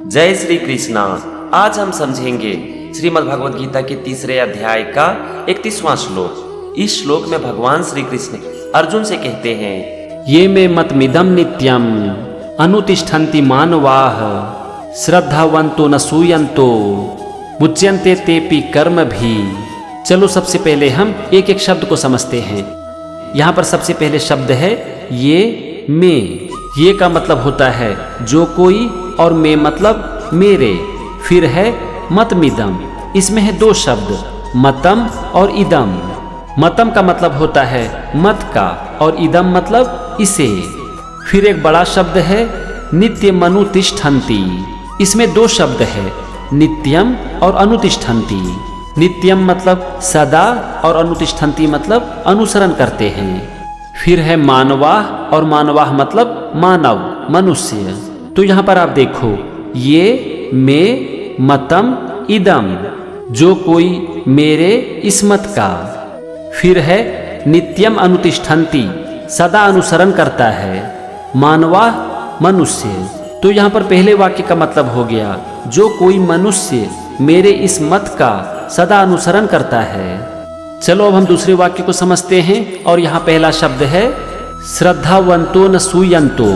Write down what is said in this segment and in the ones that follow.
जय श्री कृष्णा। आज हम समझेंगे श्रीमद् भगवद गीता के तीसरे अध्याय का 31वां श्लोक। इस श्लोक में भगवान श्री कृष्ण अर्जुन से कहते हैं, ये मे मतमिदं नित्यम अनुतिष्ठन्ति मानवाः श्रद्धावन्तो न सूयन्तो मुच्यन्ते तेपि कर्म भी। चलो सबसे पहले हम एक एक शब्द को समझते हैं। यहाँ पर सबसे पहले शब्द है ये में। ये का मतलब होता है जो कोई, और में मतलब मेरे। फिर है मतमिदम, इसमें है दो शब्द मतम और इदम। मतम का मतलब होता है मत का, और इदम मतलब इसे। फिर एक बड़ा शब्द है नित्यम अनुतिष्ठन्ति, इसमें दो शब्द है नित्यम और अनुतिष्ठन्ति। नित्यम मतलब सदा, और अनुतिष्ठन्ति मतलब अनुसरण करते हैं। फिर है मानवाह, और मानवाह मतलब मानव, मनुष्य। तो यहाँ पर आप देखो, ये में मतम इदम, जो कोई मेरे इस मत का। फिर है नित्यम अनुतिष्ठन्ति, सदा अनुसरण करता है। मानवाह मनुष्य। तो यहाँ पर पहले वाक्य का मतलब हो गया जो कोई मनुष्य मेरे इस मत का सदा अनुसरण करता है। चलो अब हम दूसरे वाक्य को समझते हैं। और यहाँ पहला शब्द है श्रद्धावंतो न सूयन्तो।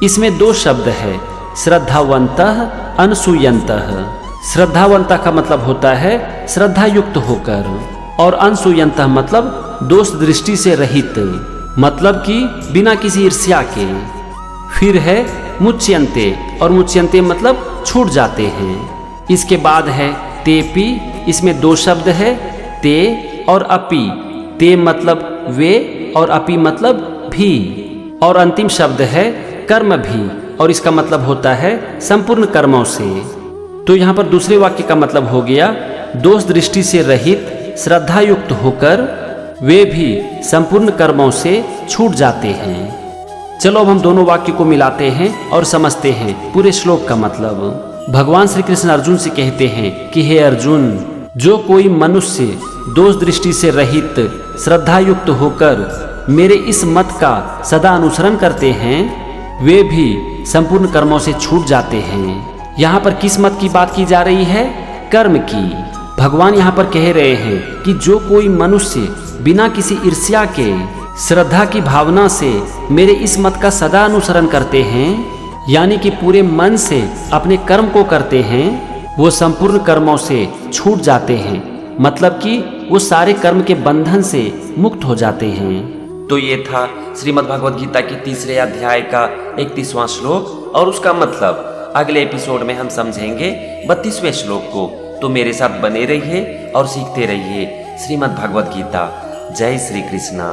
इसमें दो शब्द है श्रद्धावंतः अनसूयन्तः। श्रद्धावंतः का मतलब होता है श्रद्धा युक्त होकर, और अनसूयन्तः मतलब दोष दृष्टि से रहित, मतलब कि बिना किसी ईर्ष्या के। फिर है मुच्यन्ते, और मुच्यन्ते मतलब छूट जाते हैं। इसके बाद है तेपि, इसमें दो शब्द है ते और अपि। ते मतलब वे, और अपि मतलब भी। और अंतिम शब्द है कर्म भी, और इसका मतलब होता है संपूर्ण कर्मों से। तो यहाँ पर दूसरे वाक्य का मतलब हो गया दोष दृष्टि से रहित, श्रद्धा युक्त होकर वे भी संपूर्ण कर्मों से छूट जाते हैं। चलो अब हम दोनों वाक्य को मिलाते हैं और समझते हैं पूरे श्लोक का मतलब। भगवान श्री कृष्ण अर्जुन से कहते हैं कि हे अर्जुन, जो कोई मनुष्य दोष दृष्टि से रहित, श्रद्धा युक्त होकर मेरे इस मत का सदा अनुसरण करते हैं, वे भी संपूर्ण कर्मों से छूट जाते हैं। यहाँ पर किस मत की बात की जा रही है? कर्म की। भगवान यहाँ पर कह रहे हैं कि जो कोई मनुष्य बिना किसी ईर्ष्या के, श्रद्धा की भावना से मेरे इस मत का सदा अनुसरण करते हैं, यानी कि पूरे मन से अपने कर्म को करते हैं, वो संपूर्ण कर्मों से छूट जाते हैं। मतलब कि वो सारे कर्म के बंधन से मुक्त हो जाते हैं। तो ये था श्रीमद् भगवद गीता के तीसरे अध्याय का 31वां श्लोक और उसका मतलब। अगले एपिसोड में हम समझेंगे 32वें श्लोक को। तो मेरे साथ बने रहिए और सीखते रहिए श्रीमद् भगवद गीता। जय श्री कृष्णा।